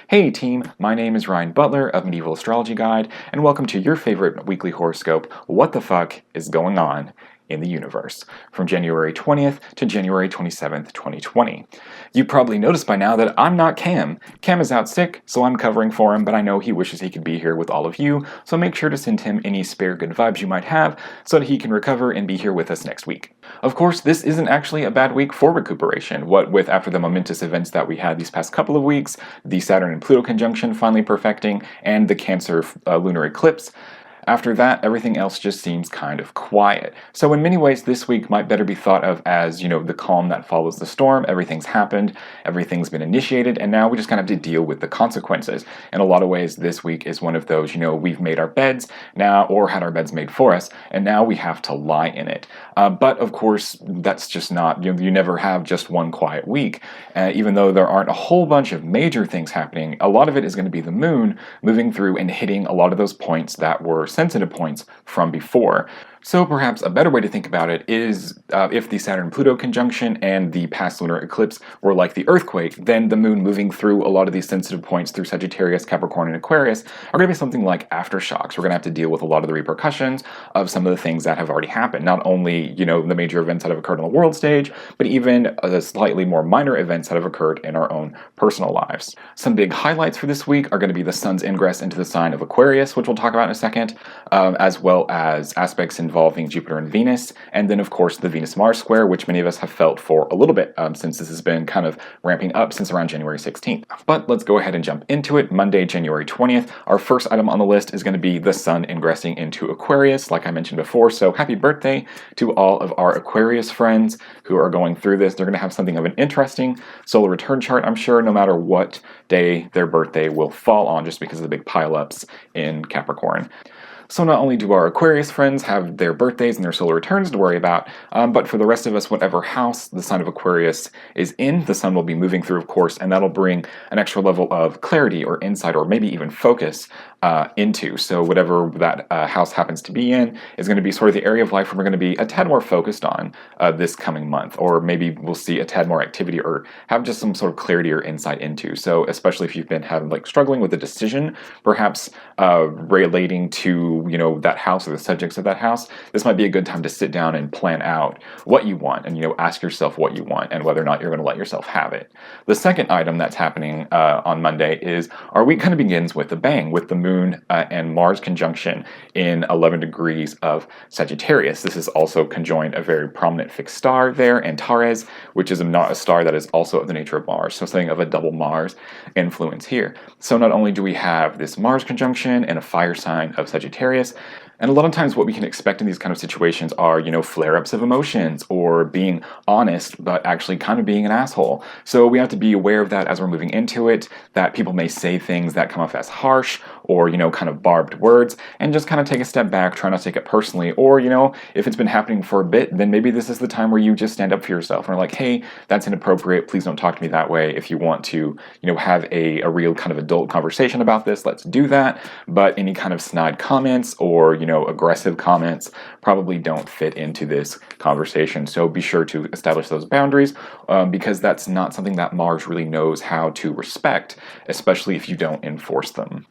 Hey team, my name is Ryhan Butler of Medieval Astrology Guide, and welcome to your favorite weekly horoscope, What the Fuck is Going On in the Universe, from January 20th to January 27th, 2020. You probably noticed by now that I'm not Cam. Cam is out sick, so I'm covering for him, but I know he wishes he could be here with all of you, so make sure to send him any spare good vibes you might have so that he can recover and be here with us next week. Of course, this isn't actually a bad week for recuperation. What with after the momentous events that we had these past couple of weeks, the Saturn and Pluto conjunction finally perfecting, and the Cancer lunar eclipse, after that, everything else just seems kind of quiet. So in many ways, this week might better be thought of as, the calm that follows the storm. Everything's happened, everything's been initiated, and now we just kind of have to deal with the consequences. In a lot of ways, this week is one of those, we've made our beds now, or had our beds made for us, and now we have to lie in it. But of course, that's just not, you never have just one quiet week. Even though there aren't a whole bunch of major things happening, a lot of it is going to be the moon moving through and hitting a lot of those points that were sensitive points from before. So perhaps a better way to think about it is if the Saturn-Pluto conjunction and the past lunar eclipse were like the earthquake, then the moon moving through a lot of these sensitive points through Sagittarius, Capricorn, and Aquarius are going to be something like aftershocks. We're going to have to deal with a lot of the repercussions of some of the things that have already happened. Not only, the major events that have occurred on the world stage, but even the slightly more minor events that have occurred in our own personal lives. Some big highlights for this week are going to be the sun's ingress into the sign of Aquarius, which we'll talk about in a second, as well as aspects involving Jupiter and Venus, and then of course the Venus-Mars square, which many of us have felt for a little bit since this has been kind of ramping up since around January 16th. But let's go ahead and jump into it. Monday, January 20th, our first item on the list is going to be the sun ingressing into Aquarius, like I mentioned before, so happy birthday to all of our Aquarius friends who are going through this. They're going to have something of an interesting solar return chart, I'm sure, no matter what day their birthday will fall on, just because of the big pileups in Capricorn. So not only do our Aquarius friends have their birthdays and their solar returns to worry about, but for the rest of us, whatever house the sign of Aquarius is in, the sun will be moving through, of course, and that'll bring an extra level of clarity or insight or maybe even focus into. So whatever that house happens to be in is going to be sort of the area of life where we're going to be a tad more focused on this coming month, or maybe we'll see a tad more activity or have just some sort of clarity or insight into. So especially if you've been struggling with a decision, perhaps relating to that house or the subjects of that house, this might be a good time to sit down and plan out what you want and ask yourself what you want and whether or not you're going to let yourself have it. The second item that's happening on Monday is our week kind of begins with a bang, with the moon and Mars conjunction in 11 degrees of Sagittarius. This is also conjoined a very prominent fixed star there, Antares, which is not a star that is also of the nature of Mars, so something of a double Mars influence here. So not only do we have this Mars conjunction and a fire sign of Sagittarius, and a lot of times what we can expect in these kind of situations are, flare-ups of emotions or being honest, but actually kind of being an asshole. So we have to be aware of that as we're moving into it, that people may say things that come off as harsh or, kind of barbed words, and just kind of take a step back, try not to take it personally. Or, if it's been happening for a bit, then maybe this is the time where you just stand up for yourself and are like, hey, that's inappropriate. Please don't talk to me that way. If you want to, have a real kind of adult conversation about this, let's do that. But any kind of snide comments or, aggressive comments probably don't fit into this conversation. So be sure to establish those boundaries because that's not something that Mars really knows how to respect, especially if you don't enforce them.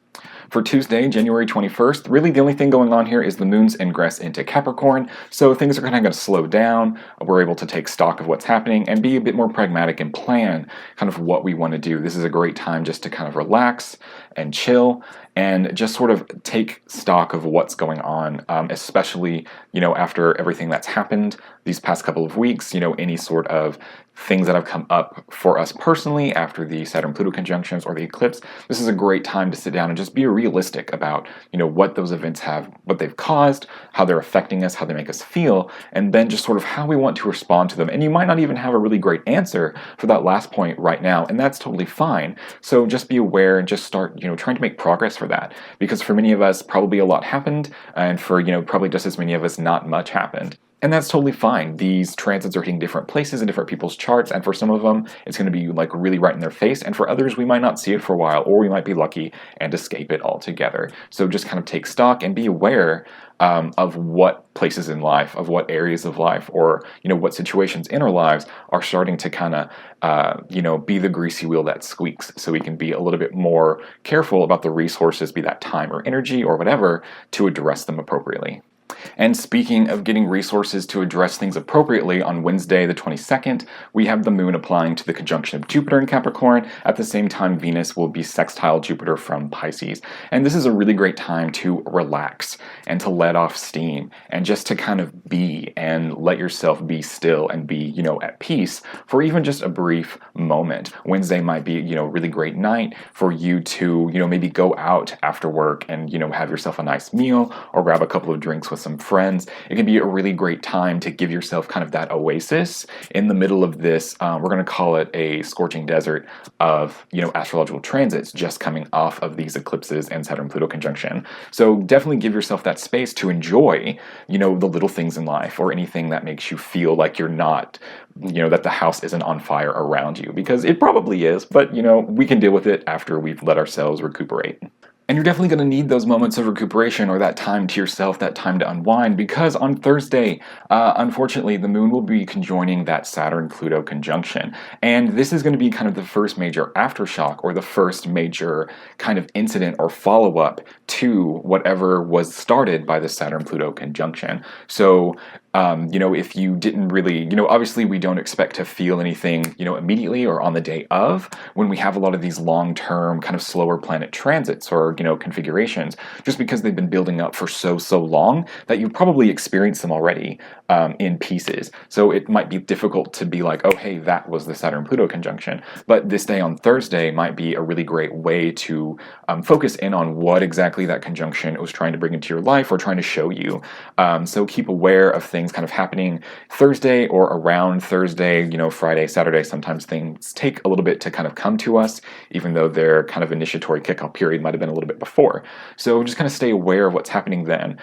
For Tuesday, January 21st, really the only thing going on here is the moon's ingress into Capricorn, so things are kind of going to slow down. We're able to take stock of what's happening and be a bit more pragmatic and plan kind of what we want to do. This is a great time just to kind of relax and chill and just sort of take stock of what's going on, especially, after everything that's happened these past couple of weeks, any sort of things that have come up for us personally after the Saturn-Pluto conjunctions or the eclipse. This is a great time to sit down and just be realistic about, what those events have, what they've caused, how they're affecting us, how they make us feel, and then just sort of how we want to respond to them. And you might not even have a really great answer for that last point right now, and that's totally fine. So just be aware and just start, trying to make progress for that. Because for many of us, probably a lot happened, and for, probably just as many of us, not much happened. And that's totally fine. These transits are hitting different places in different people's charts, and for some of them, it's going to be like really right in their face, and for others, we might not see it for a while, or we might be lucky and escape it altogether. So just kind of take stock and be aware of what places in life, of what areas of life, or what situations in our lives are starting to kind of be the greasy wheel that squeaks, so we can be a little bit more careful about the resources, be that time or energy or whatever, to address them appropriately. And speaking of getting resources to address things appropriately, on Wednesday the 22nd, we have the moon applying to the conjunction of Jupiter in Capricorn. At the same time, Venus will be sextile Jupiter from Pisces. And this is a really great time to relax and to let off steam and just to kind of be and let yourself be still and be, at peace for even just a brief moment. Wednesday might be, a really great night for you to, maybe go out after work and, have yourself a nice meal or grab a couple of drinks with some friends. It can be a really great time to give yourself kind of that oasis in the middle of this, we're going to call it a scorching desert of, astrological transits just coming off of these eclipses and Saturn-Pluto conjunction. So definitely give yourself that space to enjoy, the little things in life or anything that makes you feel like you're not, that the house isn't on fire around you, because it probably is, but, we can deal with it after we've let ourselves recuperate. And you're definitely going to need those moments of recuperation or that time to yourself, that time to unwind, because on Thursday, unfortunately, the moon will be conjoining that Saturn-Pluto conjunction. And this is going to be kind of the first major aftershock, or the first major kind of incident or follow-up to whatever was started by the Saturn-Pluto conjunction. So, if you didn't really, obviously we don't expect to feel anything, immediately or on the day of, when we have a lot of these long-term kind of slower planet transits or, configurations, just because they've been building up for so long that you've probably experienced them already in pieces. So it might be difficult to be like, oh, hey, that was the Saturn-Pluto conjunction. But this day on Thursday might be a really great way to focus in on what exactly that conjunction was trying to bring into your life or trying to show you. So keep aware of things kind of happening Thursday or around Thursday, Friday, Saturday. Sometimes things take a little bit to kind of come to us, even though their kind of initiatory kickoff period might have been a little bit before. So just kind of stay aware of what's happening then,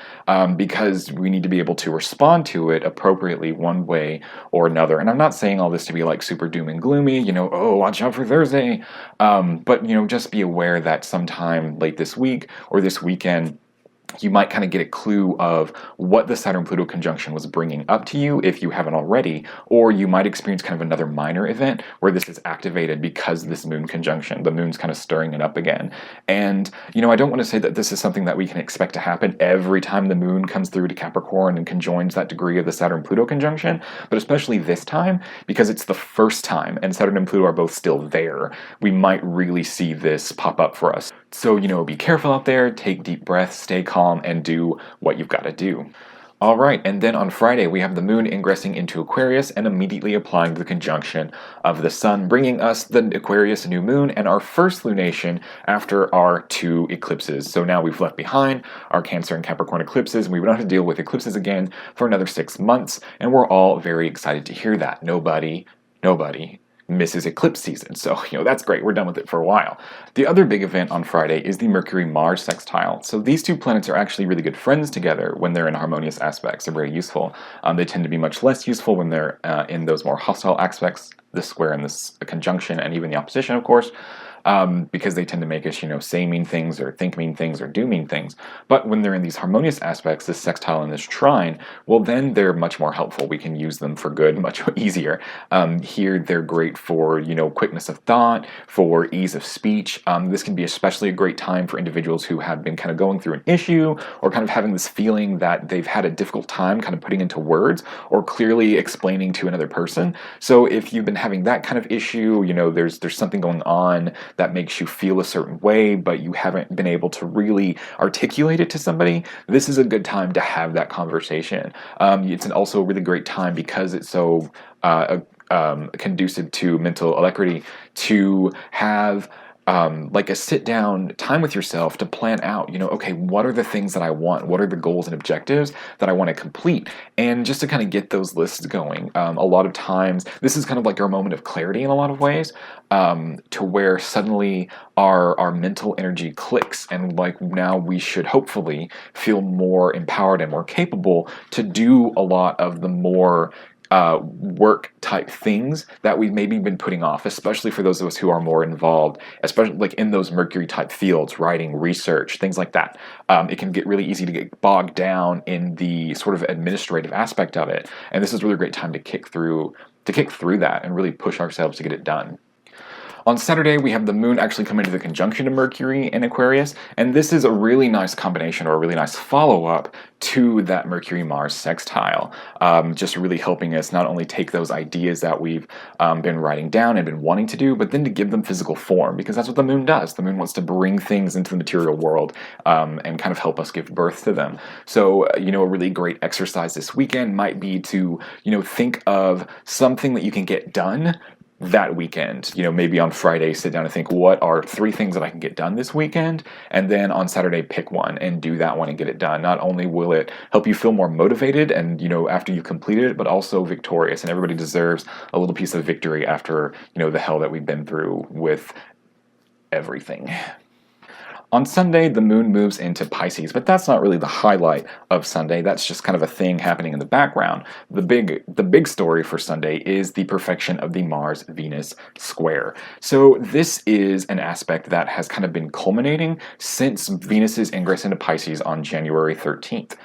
because we need to be able to respond to it appropriately one way or another. And I'm not saying all this to be like super doom and gloomy, oh, watch out for Thursday. But, just be aware that sometime late this week or this weekend, you might kind of get a clue of what the Saturn-Pluto conjunction was bringing up to you if you haven't already, or you might experience kind of another minor event where this is activated because of this moon conjunction. The moon's kind of stirring it up again. And, I don't want to say that this is something that we can expect to happen every time the moon comes through to Capricorn and conjoins that degree of the Saturn-Pluto conjunction, but especially this time, because it's the first time and Saturn and Pluto are both still there, we might really see this pop up for us. So, be careful out there, take deep breaths, stay calm, and do what you've got to do. All right, and then on Friday, we have the moon ingressing into Aquarius and immediately applying the conjunction of the sun, bringing us the Aquarius new moon and our first lunation after our 2 eclipses. So now we've left behind our Cancer and Capricorn eclipses, and we don't have to deal with eclipses again for another 6 months, and we're all very excited to hear that. Nobody misses eclipse season. So, that's great. We're done with it for a while. The other big event on Friday is the Mercury-Mars sextile. So these 2 planets are actually really good friends together when they're in harmonious aspects. They're very useful. They tend to be much less useful when they're in those more hostile aspects, the square and the conjunction, and even the opposition, of course. Because they tend to make us, say mean things or think mean things or do mean things. But when they're in these harmonious aspects, this sextile and this trine, well, then they're much more helpful. We can use them for good much easier. Here, they're great for, quickness of thought, for ease of speech. This can be especially a great time for individuals who have been kind of going through an issue or kind of having this feeling that they've had a difficult time kind of putting into words or clearly explaining to another person. So if you've been having that kind of issue, there's something going on that makes you feel a certain way, but you haven't been able to really articulate it to somebody, this is a good time to have that conversation. It's also a really great time because it's so conducive to mental alacrity to have like a sit down time with yourself to plan out, okay, what are the things that I want? What are the goals and objectives that I want to complete? And just to kind of get those lists going. A lot of times, this is kind of like our moment of clarity in a lot of ways, to where suddenly our mental energy clicks, and like now we should hopefully feel more empowered and more capable to do a lot of the more work type things that we've maybe been putting off, especially for those of us who are more involved, especially like in those Mercury type fields, writing, research, things like that. It can get really easy to get bogged down in the sort of administrative aspect of it, and this is a really great time to kick through that and really push ourselves to get it done. On Saturday, we have the moon actually come into the conjunction of Mercury in Aquarius, and this is a really nice combination, or a really nice follow-up to that Mercury-Mars sextile, just really helping us not only take those ideas that we've been writing down and been wanting to do, but then to give them physical form, because that's what the moon does. The moon wants to bring things into the material world and kind of help us give birth to them. So, a really great exercise this weekend might be to, think of something that you can get done that weekend. Maybe on Friday, sit down and think, what are 3 things that I can get done this weekend? And then on Saturday, pick one and do that one and get it done. Not only will it help you feel more motivated and, after you completed it, but also victorious. And everybody deserves a little piece of victory after, the hell that we've been through with everything. On Sunday, the moon moves into Pisces, but that's not really the highlight of Sunday. That's just kind of a thing happening in the background. The big story for Sunday is the perfection of the Mars-Venus square. So this is an aspect that has kind of been culminating since Venus's ingress into Pisces on January 13th.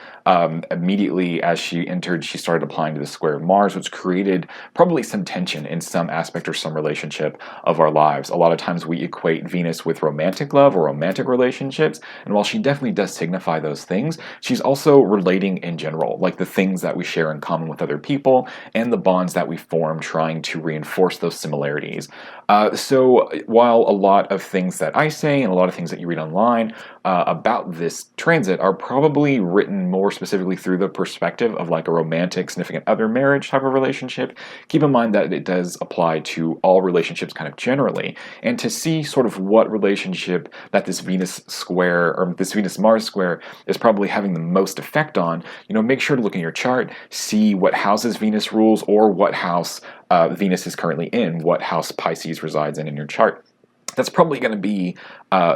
Immediately as she entered, she started applying to the square of Mars, which created probably some tension in some aspect or some relationship of our lives. A lot of times we equate Venus with romantic love or romantic relationships, and while she definitely does signify those things, she's also relating in general, like the things that we share in common with other people and the bonds that we form, trying to reinforce those similarities. So while a lot of things that I say and a lot of things that you read online about this transit are probably written more specifically through the perspective of like a romantic significant other marriage type of relationship, keep in mind that it does apply to all relationships kind of generally. And to see sort of what relationship that this Venus square or this Venus-Mars square is probably having the most effect on, make sure to look in your chart, see what houses Venus rules or what house Venus is currently in, what house Pisces resides in your chart. That's probably going to be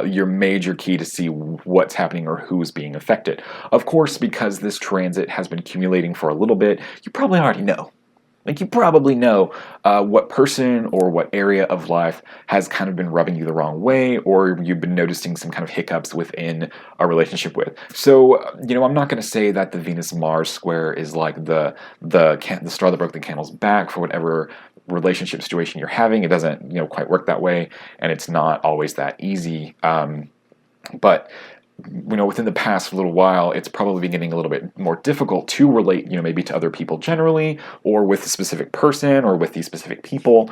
your major key to see what's happening or who's being affected. Of course, because this transit has been accumulating for a little bit, you probably already know. Like, you probably know what person or what area of life has kind of been rubbing you the wrong way, or you've been noticing some kind of hiccups within a relationship with. So, I'm not going to say that the Venus-Mars square is like the straw that broke the camel's back for whatever relationship situation you're having. It doesn't, quite work that way, and it's not always that easy. But within the past little while, it's probably been getting a little bit more difficult to relate, maybe to other people generally, or with a specific person, or with these specific people.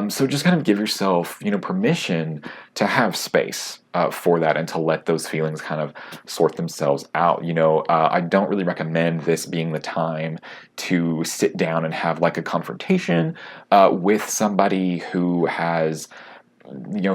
So just kind of give yourself, permission to have space for that and to let those feelings kind of sort themselves out. I don't really recommend this being the time to sit down and have like a confrontation with somebody who has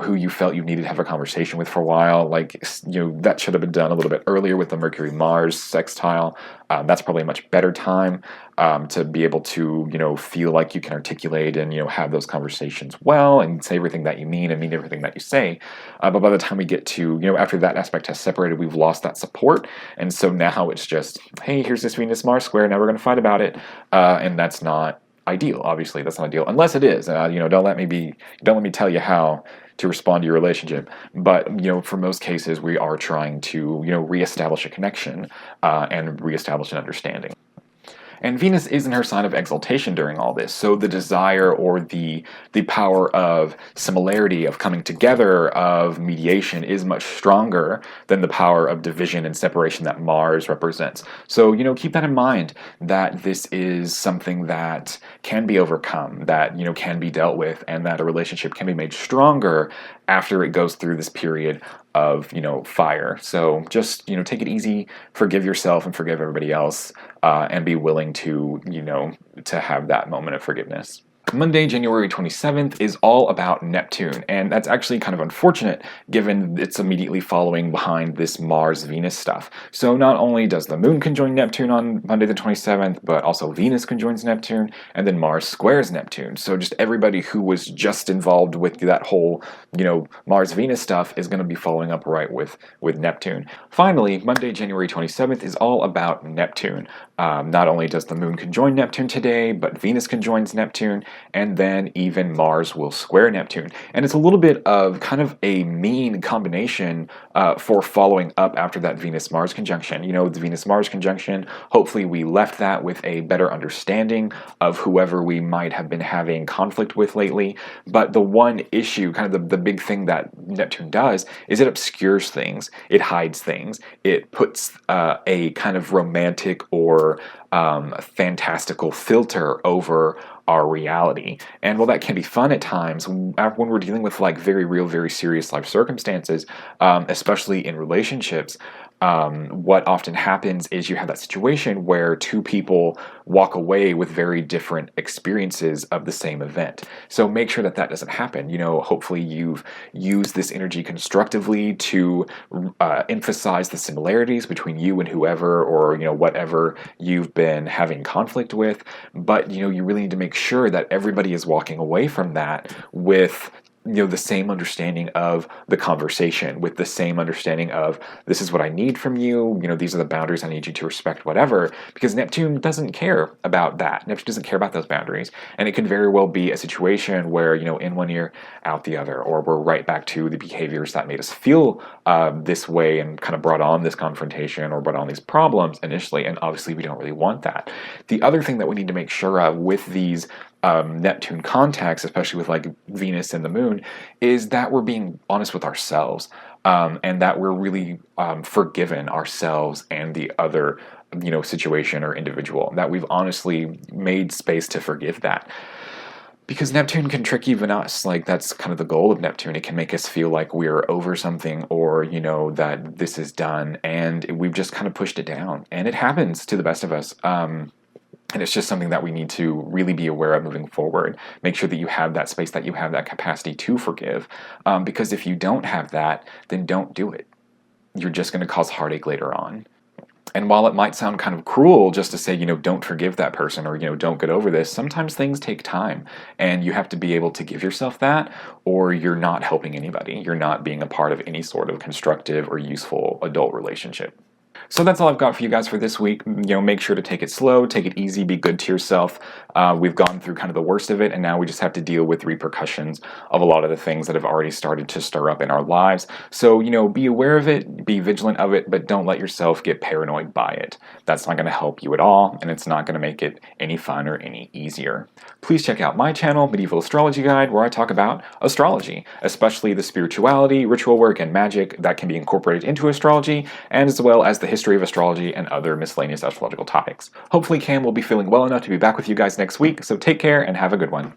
who you felt you needed to have a conversation with for a while. Like, that should have been done a little bit earlier with the Mercury-Mars sextile. That's probably a much better time to be able to, feel like you can articulate and, have those conversations well and say everything that you mean and mean everything that you say. But by the time we get to, after that aspect has separated, we've lost that support. And so now it's just, hey, here's this Venus-Mars square, now we're going to fight about it. And that's not ideal. Obviously, that's not ideal, unless it is. Don't let me tell you how to respond to your relationship. But for most cases, we are trying to reestablish a connection and reestablish an understanding. And Venus is in her sign of exaltation during all this, so the desire or the power of similarity, of coming together, of mediation is much stronger than the power of division and separation that Mars represents. So, keep that in mind, that this is something that can be overcome, that, can be dealt with, and that a relationship can be made stronger after it goes through this period of, fire. So just, take it easy, forgive yourself and forgive everybody else, and be willing to, to have that moment of forgiveness. Monday, January 27th is all about Neptune, and that's actually kind of unfortunate given it's immediately following behind this Mars-Venus stuff. So not only does the Moon conjoin Neptune on Monday the 27th, but also Venus conjoins Neptune, and then Mars squares Neptune. So just everybody who was just involved with that whole, Mars-Venus stuff is going to be following up right with Neptune. Finally, Monday, January 27th is all about Neptune. Not only does the Moon conjoin Neptune today, but Venus conjoins Neptune, and then even Mars will square Neptune. And it's a little bit of kind of a mean combination for following up after that Venus-Mars conjunction. The Venus-Mars conjunction, hopefully we left that with a better understanding of whoever we might have been having conflict with lately. But the one issue, kind of the big thing that Neptune does, is it obscures things, it hides things, it puts a kind of romantic or fantastical filter over our reality. And while that can be fun at times, when we're dealing with like very real, very serious life circumstances, especially in relationships, what often happens is you have that situation where two people walk away with very different experiences of the same event. So make sure that that doesn't happen. Hopefully you've used this energy constructively to emphasize the similarities between you and whoever, or whatever you've been having conflict with. But you really need to make sure that everybody is walking away from that with the same understanding of the conversation, with the same understanding of, this is what I need from you, these are the boundaries I need you to respect, whatever, because Neptune doesn't care about that. Neptune doesn't care about those boundaries, and it can very well be a situation where, in one ear, out the other, or we're right back to the behaviors that made us feel this way and kind of brought on this confrontation or brought on these problems initially, and obviously we don't really want that. The other thing that we need to make sure of with these Neptune contacts, especially with like Venus and the Moon, is that we're being honest with ourselves, and that we're really forgiven ourselves and the other situation or individual, that we've honestly made space to forgive that. Because Neptune can trick even us. Like, that's kind of the goal of Neptune. It can make us feel like we're over something, or that this is done, and we've just kind of pushed it down. And it happens to the best of us. And it's just something that we need to really be aware of moving forward. Make sure that you have that space, that you have that capacity to forgive. Because if you don't have that, then don't do it. You're just going to cause heartache later on. And while it might sound kind of cruel just to say, don't forgive that person, or, don't get over this, sometimes things take time. And you have to be able to give yourself that, or you're not helping anybody. You're not being a part of any sort of constructive or useful adult relationship. So that's all I've got for you guys for this week. Make sure to take it slow, take it easy, be good to yourself. We've gone through kind of the worst of it, and now we just have to deal with repercussions of a lot of the things that have already started to stir up in our lives. So, be aware of it, be vigilant of it, but don't let yourself get paranoid by it. That's not going to help you at all, and it's not going to make it any fun or any easier. Please check out my channel, Medieval Astrology Guide, where I talk about astrology, especially the spirituality, ritual work, and magic that can be incorporated into astrology, and as well as the history of astrology and other miscellaneous astrological topics. Hopefully Cam will be feeling well enough to be back with you guys next week, so take care and have a good one.